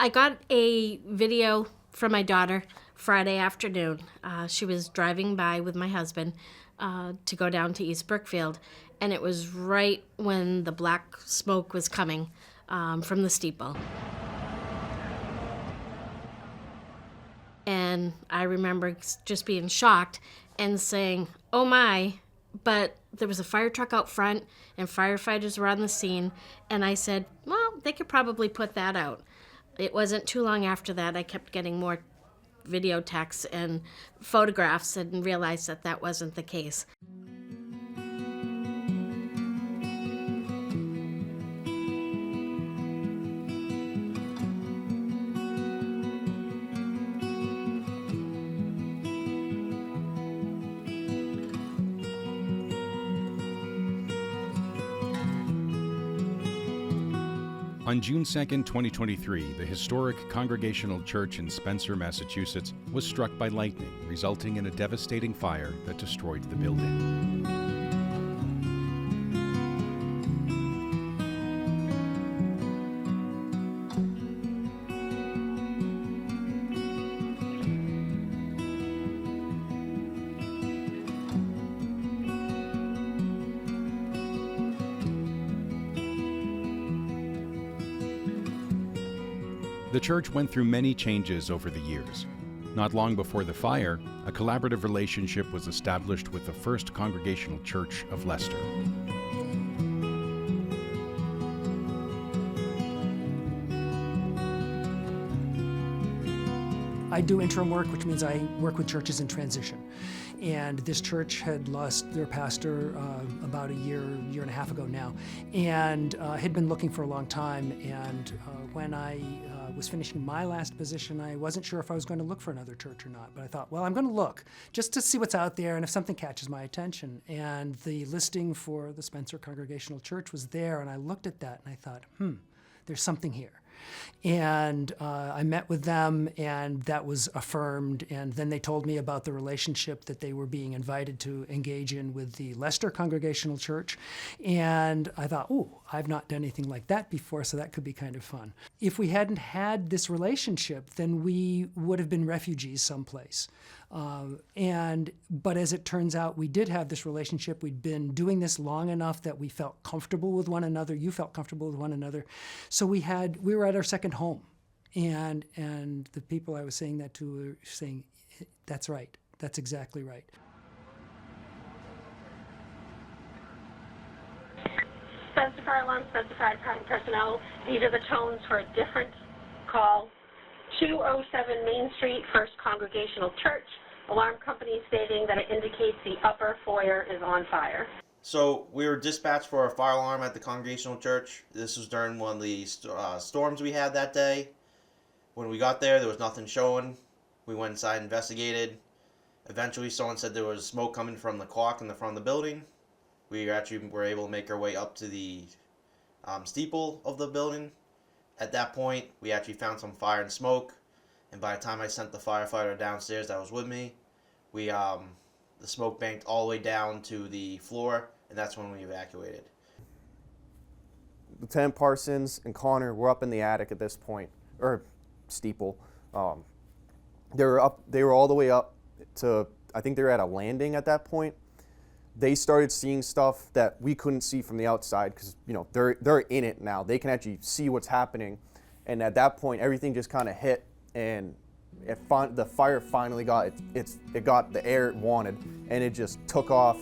I got a video from my daughter Friday afternoon. She was driving by with my husband to go down to East Brookfield, and it was right when the black smoke was coming from the steeple. And I remember just being shocked and saying, oh my, but there was a fire truck out front and firefighters were on the scene. And I said, well, they could probably put that out. It wasn't too long after that I kept getting more video texts and photographs and realized that that wasn't the case. On June 2nd, 2023, the historic Congregational Church in Spencer, Massachusetts, was struck by lightning, resulting in a devastating fire that destroyed the building. The church went through many changes over the years. Not long before the fire, a collaborative relationship was established with the First Congregational Church of Leicester. I do interim work, which means I work with churches in transition. And this church had lost their pastor about a year and a half ago now, and had been looking for a long time. And when I was finishing my last position, I wasn't sure if I was going to look for another church or not, but I thought, well, I'm going to look just to see what's out there and if something catches my attention. And the listing for the Spencer Congregational Church was there, and I looked at that and I thought, there's something here. And I met with them, and that was affirmed. And then they told me about the relationship that they were being invited to engage in with the Leicester Congregational Church. And I thought, I've not done anything like that before, so that could be kind of fun. If we hadn't had this relationship, then we would have been refugees someplace. But as it turns out, we did have this relationship. We'd been doing this long enough that we felt comfortable with one another. You felt comfortable with one another. So we were at our second home. And the people I was saying that to were saying, that's right. That's exactly right. Spencer Fire Alarm, Spencer Fire Department personnel. These are the tones for a different call. 207 Main Street, First Congregational Church. Alarm company stating that it indicates the upper foyer is on fire. So we were dispatched for a fire alarm at the Congregational Church. This was during one of the storms we had that day. When we got there was nothing showing. We went inside and investigated. Eventually someone said there was smoke coming from the clock in the front of the building. We actually were able to make our way up to the steeple of the building. At that point, we actually found some fire and smoke, and by the time I sent the firefighter downstairs that was with me, the smoke banked all the way down to the floor, and that's when we evacuated. Lieutenant Parsons and Connor were up in the attic at this point, or steeple. They were all the way up to, I think they were at a landing at that point. They started seeing stuff that we couldn't see from the outside because, they're in it now. They can actually see what's happening. And at that point, everything just kind of hit, and the fire finally got it got the air it wanted, and it just took off.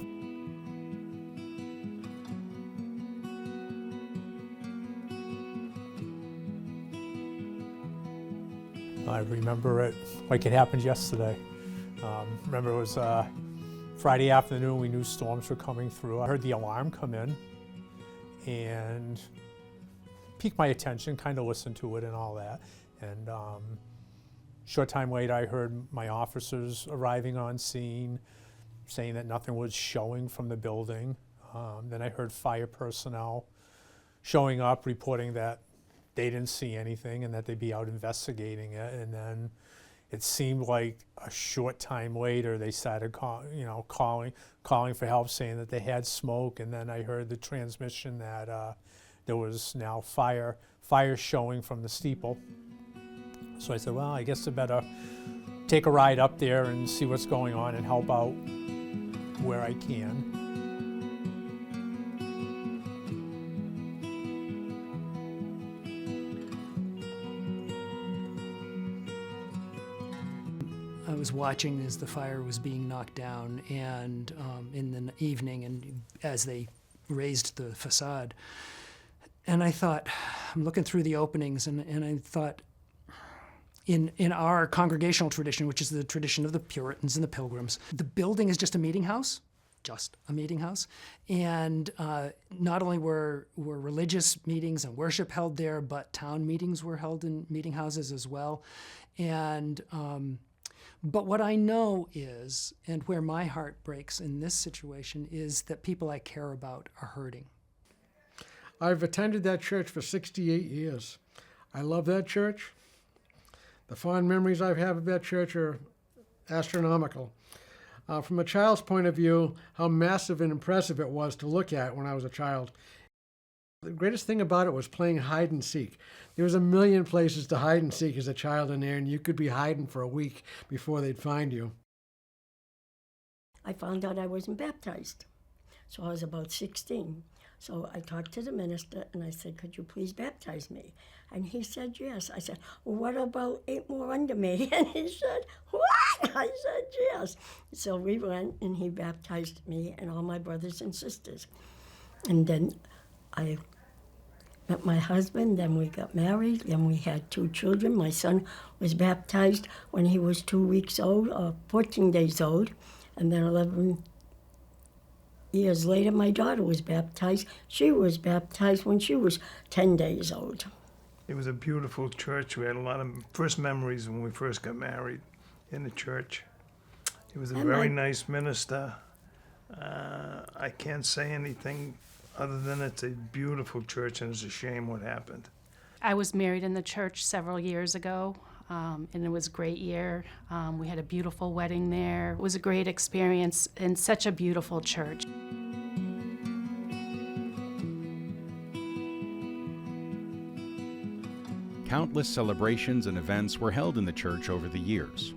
I remember it like it happened yesterday. Remember it was Friday afternoon, we knew storms were coming through. I heard the alarm come in and piqued my attention, kind of listened to it and all that. And short time later, I heard my officers arriving on scene, saying that nothing was showing from the building. Then I heard fire personnel showing up, reporting that they didn't see anything and that they'd be out investigating it. And then it seemed like a short time later they started calling for help, saying that they had smoke, and then I heard the transmission that there was now fire showing from the steeple. So I said, well, I guess I better take a ride up there and see what's going on and help out where I can. I was watching as the fire was being knocked down, and in the evening, and as they raised the facade, and I thought, I'm looking through the openings, and I thought, in our congregational tradition, which is the tradition of the Puritans and the Pilgrims, the building is just a meeting house, and not only were religious meetings and worship held there, but town meetings were held in meeting houses as well, and but what I know is, and where my heart breaks in this situation, is that people I care about are hurting. I've attended that church for 68 years. I love that church. The fond memories I have of that church are astronomical. From a child's point of view, how massive and impressive it was to look at when I was a child. The greatest thing about it was playing hide and seek. There was a million places to hide and seek as a child in there, and you could be hiding for a week before they'd find you. I found out I wasn't baptized, so I was about 16. So I talked to the minister, and I said, could you please baptize me? And he said, yes. I said, well, what about 8 more under me? And he said, what? I said, yes. So we went, and he baptized me and all my brothers and sisters. And then I met my husband, then we got married, then we had 2 children. My son was baptized when he was 2 weeks old, or 14 days old, and then 11 years later, my daughter was baptized. She was baptized when she was 10 days old. It was a beautiful church. We had a lot of first memories when we first got married in the church. He was a very nice minister. I can't say anything other than it's a beautiful church, and it's a shame what happened. I was married in the church several years ago, and it was a great year. We had a beautiful wedding there. It was a great experience in such a beautiful church. Countless celebrations and events were held in the church over the years.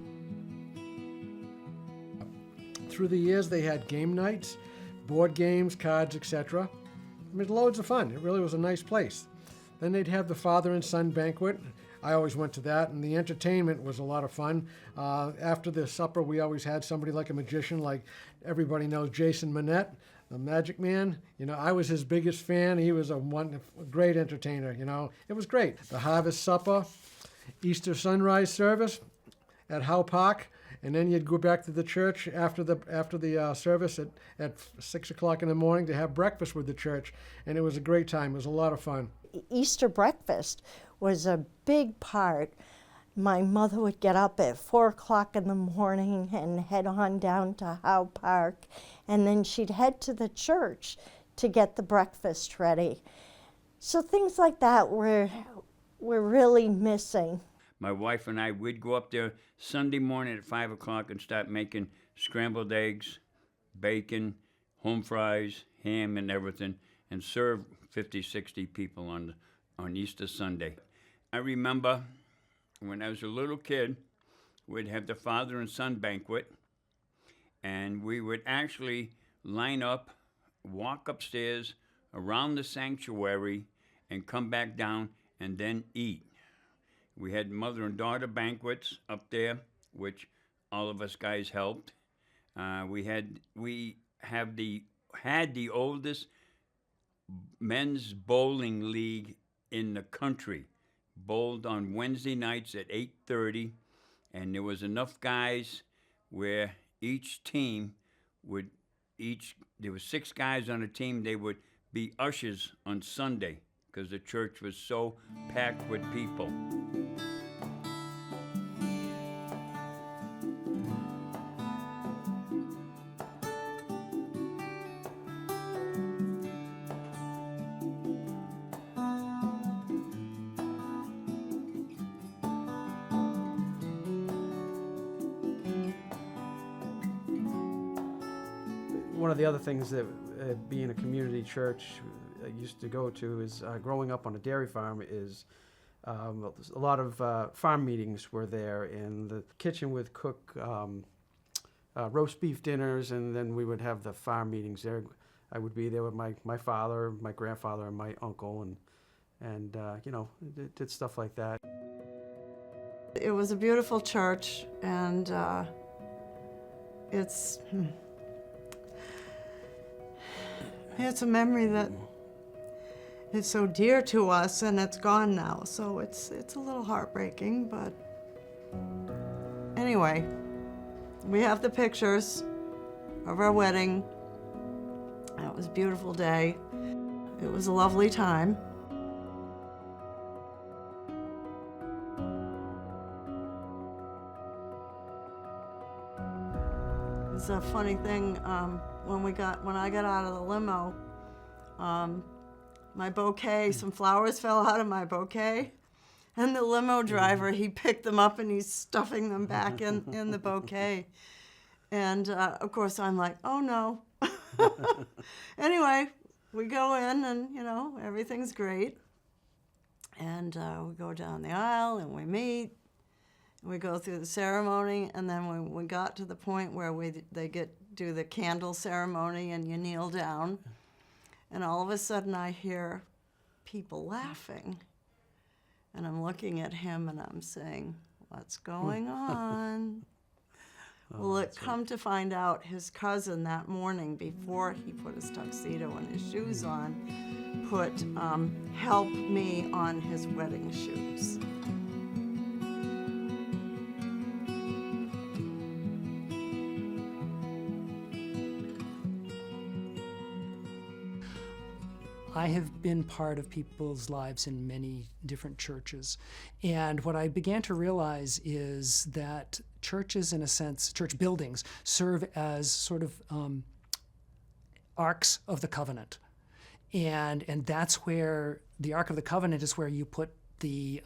Through the years, they had game nights, board games, cards, etc. I mean, loads of fun. It really was a nice place. Then they'd have the father and son banquet. I always went to that, and the entertainment was a lot of fun. After the supper, we always had somebody like a magician, like everybody knows Jason Manette, the Magic Man. You know, I was his biggest fan. He was a great entertainer, you know. It was great. The harvest supper, Easter sunrise service at Howe Park, and then you'd go back to the church after the service at 6 o'clock in the morning to have breakfast with the church, and it was a great time. It was a lot of fun. Easter breakfast was a big part. My mother would get up at 4 o'clock in the morning and head on down to Howe Park, and then she'd head to the church to get the breakfast ready. So things like that we're really missing. My wife and I would go up there Sunday morning at 5 o'clock and start making scrambled eggs, bacon, home fries, ham and everything, and serve 50, 60 people on Easter Sunday. I remember when I was a little kid, we'd have the father and son banquet, and we would actually line up, walk upstairs around the sanctuary, and come back down and then eat. We had mother and daughter banquets up there, which all of us guys helped. We had the oldest men's bowling league in the country. Bowled on Wednesday nights at 8:30, and there was enough guys where each team there were 6 guys on a team. They would be ushers on Sunday because the church was so packed with people. One of the other things that being a community church I used to go to is growing up on a dairy farm is A lot of farm meetings were there, and the kitchen would cook roast beef dinners, and then we would have the farm meetings there. I would be there with my father, my grandfather, and my uncle, and you know, did stuff like that. It was a beautiful church, and it's a memory that is so dear to us, and it's gone now, so it's a little heartbreaking, but anyway, we have the pictures of our wedding. It was a beautiful day. It was a lovely time. It's a funny thing, when I got out of the limo, my bouquet, some flowers fell out of my bouquet, and the limo driver, he picked them up and he's stuffing them back in the bouquet. And of course I'm like, oh no. Anyway, we go in and, you know, everything's great. And we go down the aisle and we meet. We go through the ceremony, and then when we got to the point where they do the candle ceremony and you kneel down, and all of a sudden I hear people laughing. And I'm looking at him and I'm saying, what's going on? Well, it come to find out his cousin that morning, before he put his tuxedo and his shoes on, put help me on his wedding shoes. I have been part of people's lives in many different churches. And what I began to realize is that churches, in a sense, church buildings, serve as sort of arks of the covenant. And that's where the Ark of the Covenant is, where you put the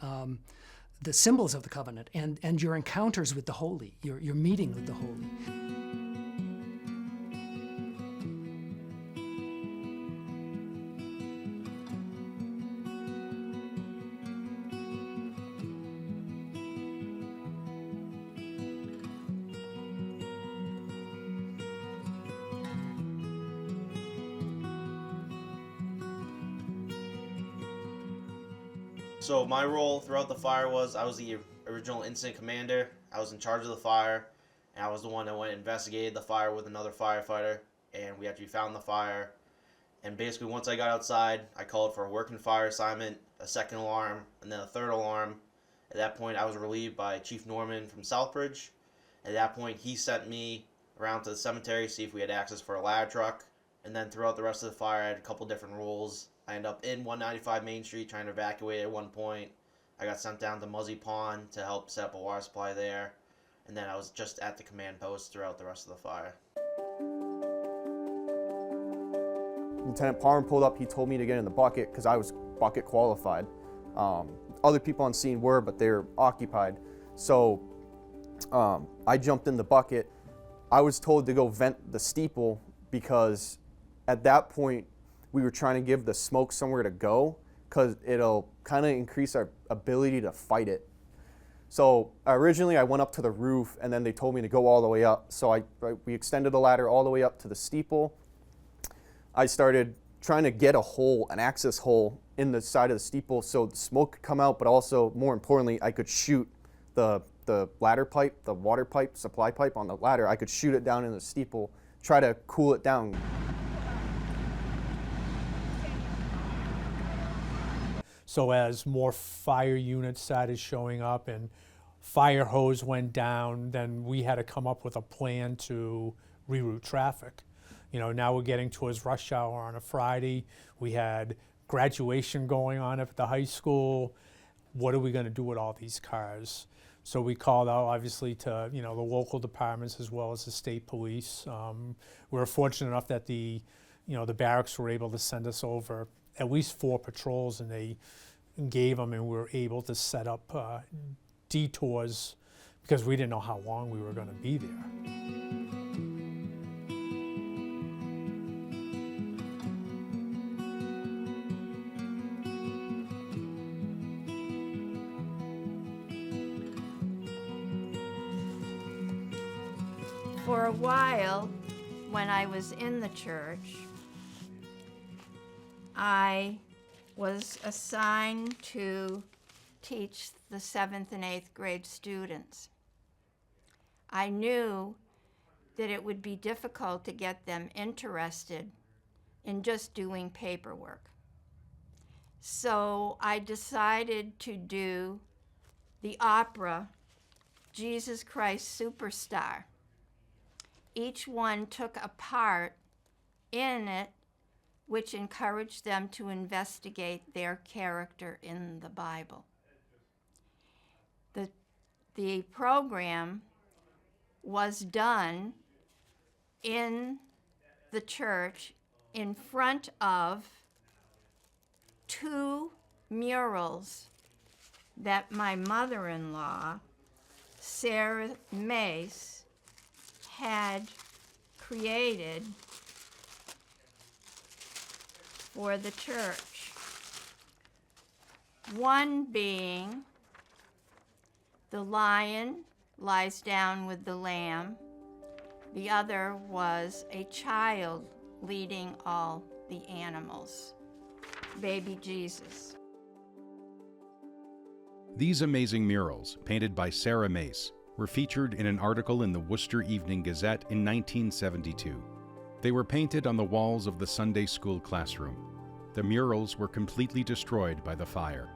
symbols of the covenant and your encounters with the holy, your meeting with the holy. So my role throughout the fire was I was the original incident commander. I was in charge of the fire, and I was the one that went and investigated the fire with another firefighter, and we actually found the fire. And basically once I got outside, I called for a working fire assignment, a second alarm, and then a third alarm. At that point I was relieved by Chief Norman from Southbridge. At that point he sent me around to the cemetery to see if we had access for a ladder truck. And then throughout the rest of the fire I had a couple different roles. I ended up in 195 Main Street trying to evacuate at one point. I got sent down to Muzzy Pond to help set up a water supply there. And then I was just at the command post throughout the rest of the fire. Lieutenant Parham pulled up, he told me to get in the bucket because I was bucket qualified. Other people on scene were, but they're occupied. So I jumped in the bucket. I was told to go vent the steeple because at that point, we were trying to give the smoke somewhere to go because it'll kind of increase our ability to fight it. So originally I went up to the roof, and then they told me to go all the way up. So we extended the ladder all the way up to the steeple. I started trying to get a hole, an access hole in the side of the steeple so the smoke could come out, but also more importantly, I could shoot the ladder pipe, the water pipe, supply pipe on the ladder. I could shoot it down in the steeple, try to cool it down. So as more fire units started showing up and fire hose went down, then we had to come up with a plan to reroute traffic. You know, now we're getting towards rush hour on a Friday. We had graduation going on up at the high school. What are we going to do with all these cars? So we called out, obviously, to the local departments as well as the state police. We were fortunate enough that the barracks were able to send us over at least 4 patrols, and they gave them, and we were able to set up detours because we didn't know how long we were going to be there. For a while, when I was in the church, I was assigned to teach the 7th and 8th grade students. I knew that it would be difficult to get them interested in just doing paperwork. So I decided to do the opera, Jesus Christ Superstar. Each one took a part in it, which encouraged them to investigate their character in the Bible. The program was done in the church in front of 2 murals that my mother-in-law, Sarah Mace, had created for the church. One being the lion lies down with the lamb. The other was a child leading all the animals, baby Jesus. These amazing murals, painted by Sarah Mace, were featured in an article in the Worcester Evening Gazette in 1972. They were painted on the walls of the Sunday school classroom. The murals were completely destroyed by the fire.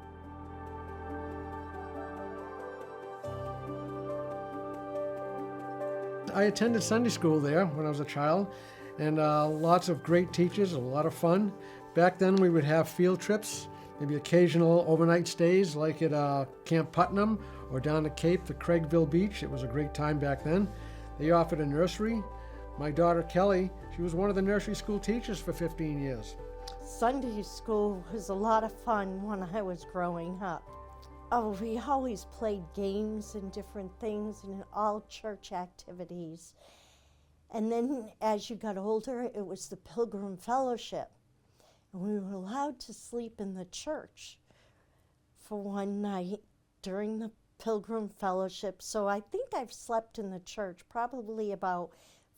I attended Sunday school there when I was a child, and lots of great teachers, a lot of fun. Back then we would have field trips, maybe occasional overnight stays like at Camp Putnam or down the Cape to Craigville Beach. It was a great time back then. They offered a nursery. My daughter Kelly, she was one of the nursery school teachers for 15 years. Sunday school was a lot of fun when I was growing up. Oh, we always played games and different things and all church activities. And then as you got older, it was the Pilgrim Fellowship. And we were allowed to sleep in the church for one night during the Pilgrim Fellowship. So I think I've slept in the church probably about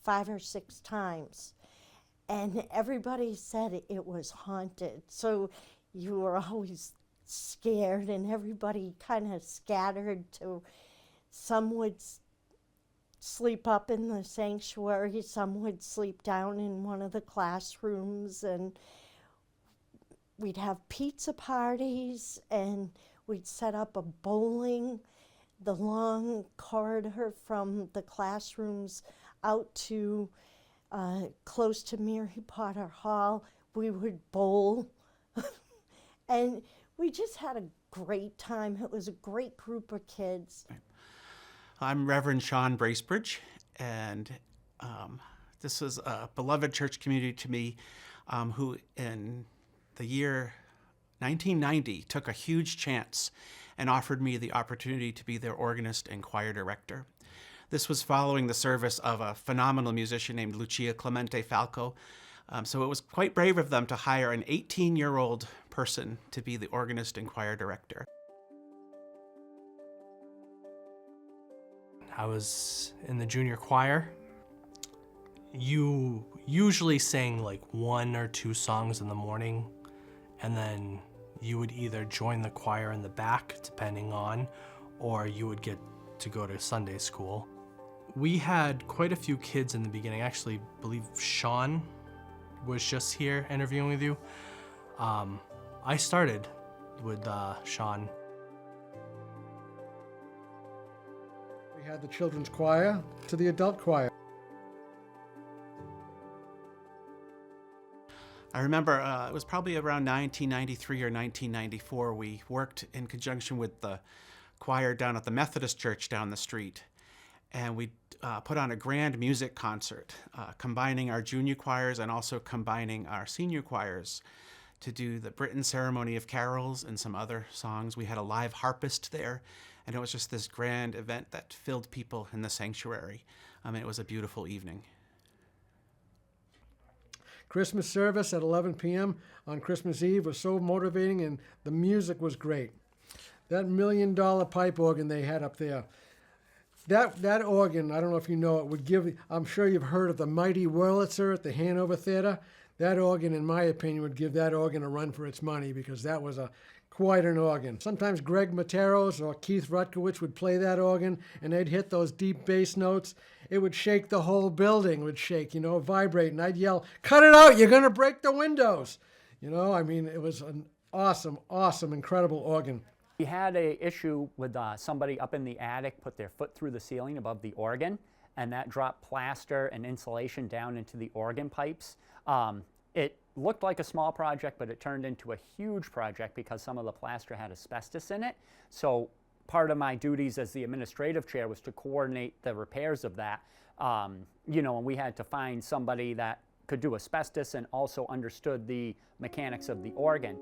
5 or 6 times. And everybody said it was haunted. So you were always scared, and everybody kind of scattered to, some would sleep up in the sanctuary, some would sleep down in one of the classrooms, and we'd have pizza parties, and we'd set up a bowling, the long corridor from the classrooms out to close to Mary Potter Hall. We would bowl and we just had a great time. It was a great group of kids. I'm Reverend Sean Bracebridge, and this is a beloved church community to me who in the year 1990 took a huge chance and offered me the opportunity to be their organist and choir director. This was following the service of a phenomenal musician named Lucia Clemente Falco. So it was quite brave of them to hire an 18-year-old person to be the organist and choir director. I was in the junior choir. You usually sang like 1 or 2 songs in the morning, and then you would either join the choir in the back, depending on, or you would get to go to Sunday school. We had quite a few kids in the beginning. I actually believe Sean was just here interviewing with you. I started with Sean. We had the children's choir to the adult choir. I remember it was probably around 1993 or 1994, we worked in conjunction with the choir down at the Methodist Church down the street. And we put on a grand music concert, combining our junior choirs and also combining our senior choirs to do the Britain Ceremony of Carols and some other songs. We had a live harpist there, and it was just this grand event that filled people in the sanctuary. It was a beautiful evening. Christmas service at 11 p.m. on Christmas Eve was so motivating, and the music was great. That $1 million pipe organ they had up there, That organ, I don't know if you know it, would give, I'm sure you've heard of the mighty Wurlitzer at the Hanover Theater. That organ, in my opinion, would give that organ a run for its money, because that was quite an organ. Sometimes Greg Materos or Keith Rutkowitz would play that organ, and they'd hit those deep bass notes. It would shake, the whole building would shake, vibrate, and I'd yell, "Cut it out, you're gonna break the windows." I mean, it was an awesome, awesome, incredible organ. We had an issue with somebody up in the attic put their foot through the ceiling above the organ, and that dropped plaster and insulation down into the organ pipes. It looked like a small project, but it turned into a huge project because some of the plaster had asbestos in it. So part of my duties as the administrative chair was to coordinate the repairs of that. And we had to find somebody that could do asbestos and also understood the mechanics of the organ.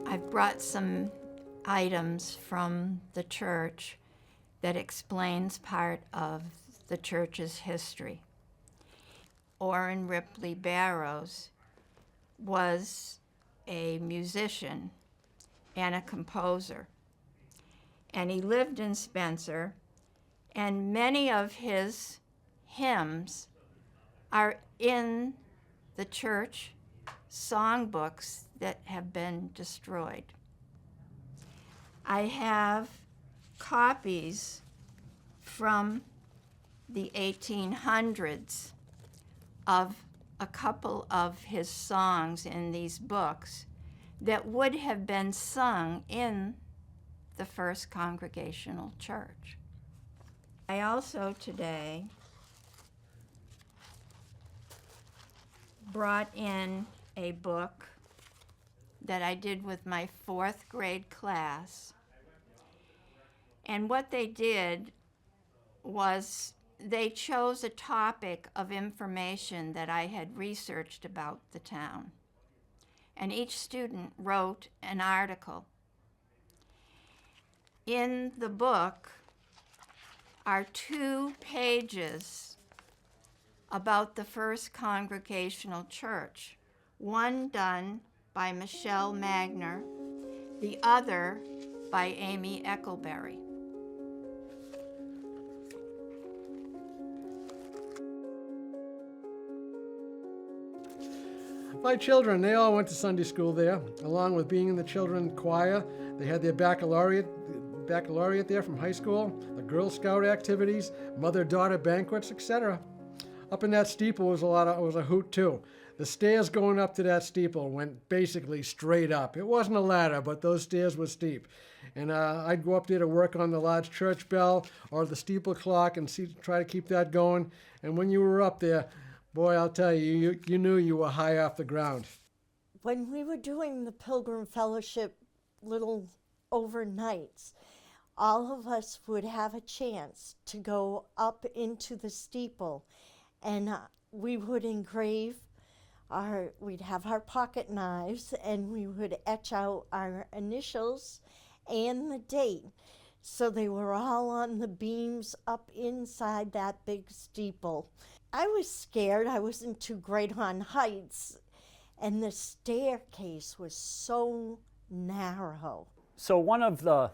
I've brought some items from the church that explains part of the church's history. Orrin Ripley Barrows was a musician and a composer, and he lived in Spencer, and many of his hymns are in the church songbooks that have been destroyed. I have copies from the 1800s of a couple of his songs in these books that would have been sung in the First Congregational Church. I also today brought in a book that I did with my 4th grade class. And what they did was they chose a topic of information that I had researched about the town. And each student wrote an article. In the book are 2 pages about the First Congregational Church, one done by Michelle Magner, the other by Amy Eckelberry. My children, they all went to Sunday school there, along with being in the children's choir. They had their baccalaureate there from high school, the Girl Scout activities, mother-daughter banquets, etc. Up in that steeple was a hoot too. The stairs going up to that steeple went basically straight up. It wasn't a ladder, but those stairs were steep. And I'd go up there to work on the large church bell or the steeple clock and try to keep that going. And when you were up there, boy, I'll tell you, you knew you were high off the ground. When we were doing the Pilgrim Fellowship little overnights, all of us would have a chance to go up into the steeple, and we would engrave we'd have our pocket knives, and we would etch out our initials and the date. So they were all on the beams up inside that big steeple. I was scared. I wasn't too great on heights, and the staircase was so narrow. So one of the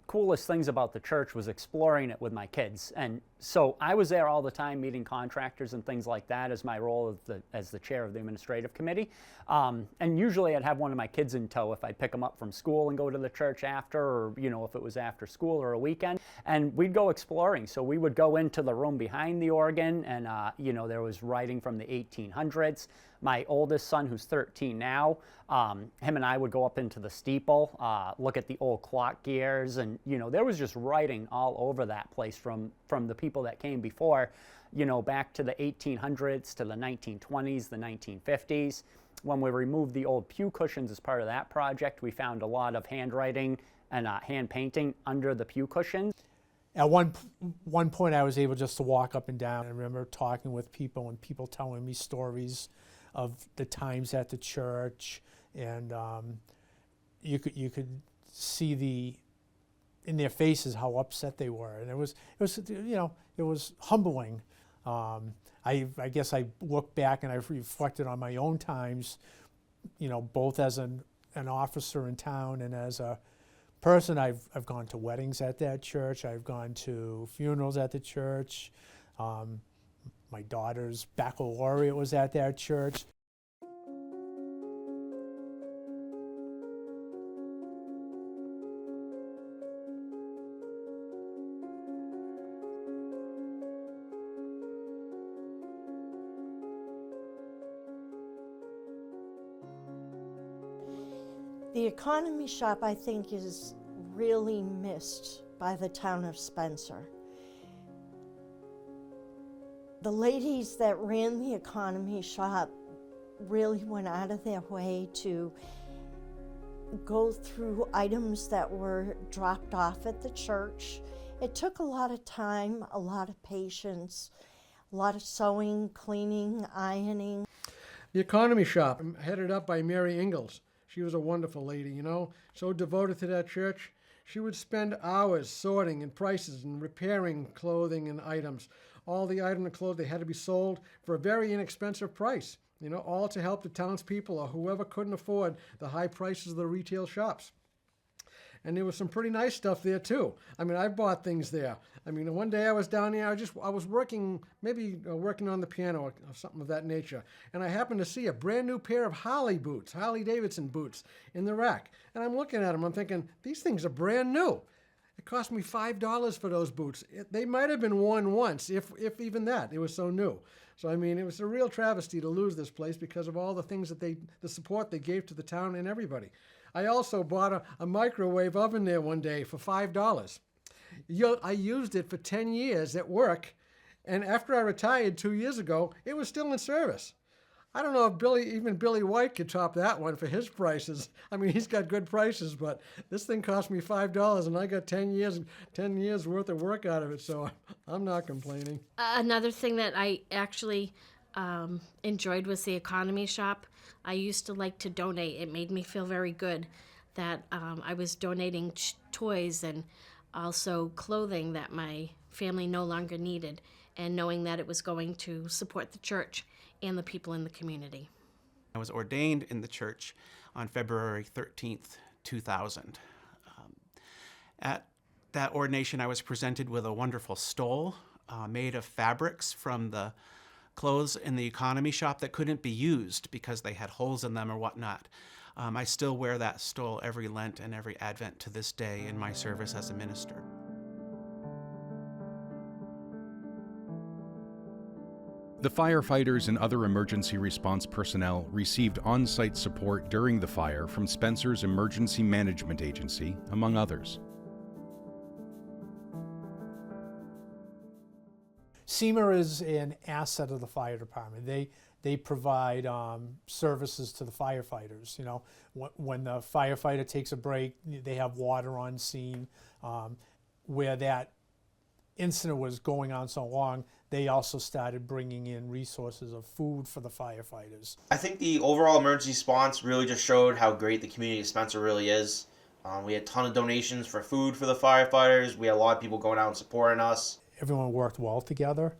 coolest things about the church was exploring it with my kids. And so I was there all the time meeting contractors and things like that as my role as the chair of the administrative committee. And usually I'd have one of my kids in tow if I'd pick them up from school and go to the church after, or if it was after school or a weekend. And we'd go exploring. So we would go into the room behind the organ, and there was writing from the 1800s. My oldest son, who's 13 now, him and I would go up into the steeple, look at the old clock gears, and there was just writing all over that place from the people that came before, back to the 1800s, to the 1920s, the 1950s. When we removed the old pew cushions as part of that project, we found a lot of handwriting and hand painting under the pew cushions. At one point, I was able just to walk up and down. I remember talking with people and people telling me stories of the times at the church, and you could see in their faces how upset they were, and it was humbling. I guess I look back and I've reflected on my own times, both as an officer in town and as a person. I've gone to weddings at that church. I've gone to funerals at the church. My daughter's baccalaureate was at that church. The economy shop, I think, is really missed by the town of Spencer. The ladies that ran the economy shop really went out of their way to go through items that were dropped off at the church. It took a lot of time, a lot of patience, a lot of sewing, cleaning, ironing. The economy shop, headed up by Mary Ingalls. She was a wonderful lady, so devoted to that church. She would spend hours sorting and prices and repairing clothing and items. All the items of clothing, they had to be sold for a very inexpensive price, all to help the townspeople or whoever couldn't afford the high prices of the retail shops. And there was some pretty nice stuff there too. I bought things there. One day I was down there, I was working, maybe working on the piano or something of that nature. And I happened to see a brand new pair of Harley Davidson boots in the rack. And I'm looking at them, I'm thinking, these things are brand new. It cost me $5 for those boots. They might have been worn once, if even that. It was so new. So it was a real travesty to lose this place because of all the things the support they gave to the town and everybody. I also bought a microwave oven there one day for $5. I used it for 10 years at work, and after I retired 2 years ago, it was still in service. I don't know if even Billy White could top that one for his prices. He's got good prices, but this thing cost me $5, and I got 10 years worth of work out of it, so I'm not complaining. Another thing that I actually enjoyed was the economy shop. I used to like to donate. It made me feel very good that I was donating toys and also clothing that my family no longer needed, and knowing that it was going to support the church and the people in the community. I was ordained in the church on February 13th, 2000. At that ordination, I was presented with a wonderful stole made of fabrics from the clothes in the economy shop that couldn't be used because they had holes in them or whatnot. I still wear that stole every Lent and every Advent to this day in my service as a minister. The firefighters and other emergency response personnel received on-site support during the fire from Spencer's Emergency Management Agency, among others. SEMA is an asset of the fire department. They provide services to the firefighters. When the firefighter takes a break, they have water on scene. Where that incident was going on so long, they also started bringing in resources of food for the firefighters. I think the overall emergency response really just showed how great the community of Spencer really is. We had a ton of donations for food for the firefighters. We had a lot of people going out and supporting us. Everyone worked well together.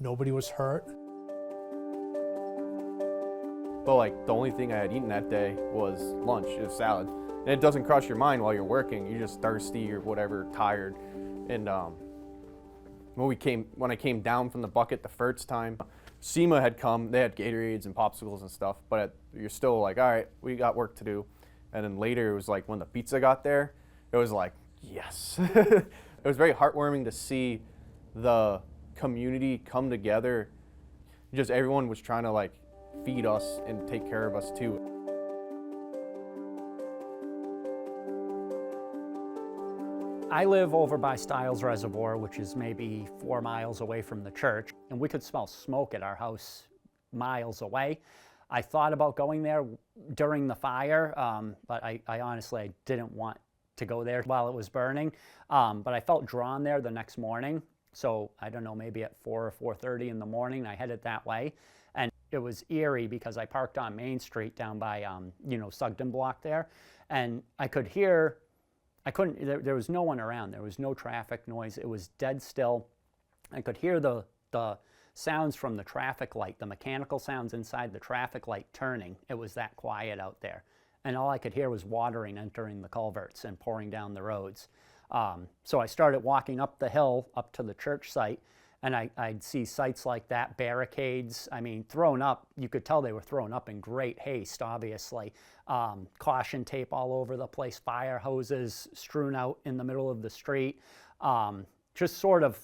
Nobody was hurt. But the only thing I had eaten that day was lunch, it was salad. And it doesn't cross your mind while you're working. You're just thirsty or whatever, tired. And when I came down from the bucket the first time, SEMA had come. They had Gatorades and popsicles and stuff. But you're still like, all right, we got work to do. And then later it was like when the pizza got there, it was like, yes. It was very heartwarming to see the community come together. Just everyone was trying to feed us and take care of us too. I live over by Stiles Reservoir, which is maybe 4 miles away from the church, and we could smell smoke at our house miles away. I thought about going there during the fire, but I honestly didn't want to go there while it was burning, but I felt drawn there the next morning. So I don't know, maybe at 4 or 4:30 in the morning, I headed that way. And it was eerie because I parked on Main Street down by, Sugden Block there, and I could hear, there was no one around. There was no traffic noise. It was dead still. I could hear the sounds from the traffic light, the mechanical sounds inside the traffic light turning. It was that quiet out there. And all I could hear was watering entering the culverts and pouring down the roads. So I started walking up the hill up to the church site, and I'd see sites like that, barricades, thrown up. You could tell they were thrown up in great haste, obviously. Caution tape all over the place, fire hoses strewn out in the middle of the street. Just sort of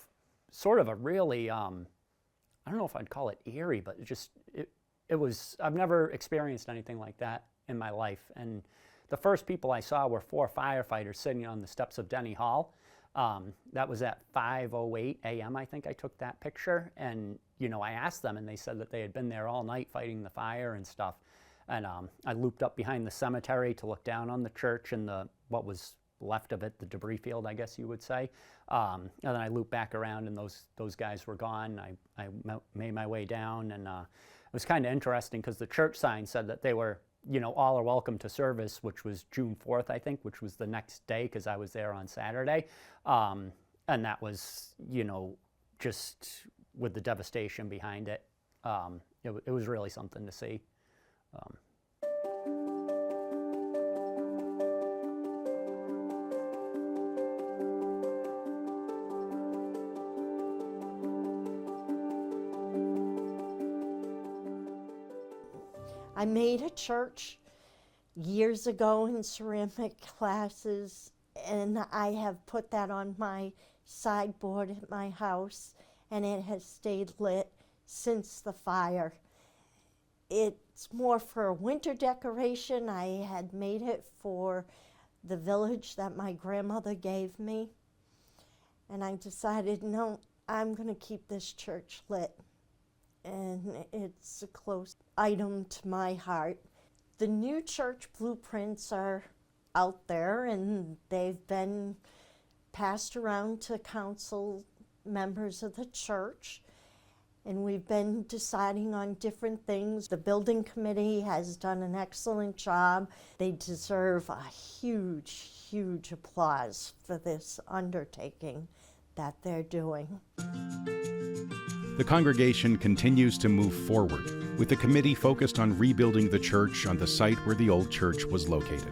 a really, I don't know if I'd call it eerie, but it was, I've never experienced anything like that in my life. And the first people I saw were 4 firefighters sitting on the steps of Denny Hall. That was at 5:08 a.m. I think I took that picture. And, I asked them, and they said that they had been there all night fighting the fire and stuff. And I looped up behind the cemetery to look down on the church and what was left of it, the debris field, I guess you would say. And then I looped back around, and those guys were gone. I made my way down, and it was kind of interesting because the church sign said that they were, all are welcome to service, which was June 4th, I think, which was the next day because I was there on Saturday. And that was, just with the devastation behind it, it was really something to see. I made a church years ago in ceramic classes, and I have put that on my sideboard at my house, and it has stayed lit since the fire. It's more for a winter decoration. I had made it for the village that my grandmother gave me, and I decided, no, I'm going to keep this church lit. And it's a close item to my heart. The new church blueprints are out there, and they've been passed around to council members of the church, and we've been deciding on different things. The building committee has done an excellent job. They deserve a huge, huge applause for this undertaking that they're doing. The congregation continues to move forward, with the committee focused on rebuilding the church on the site where the old church was located.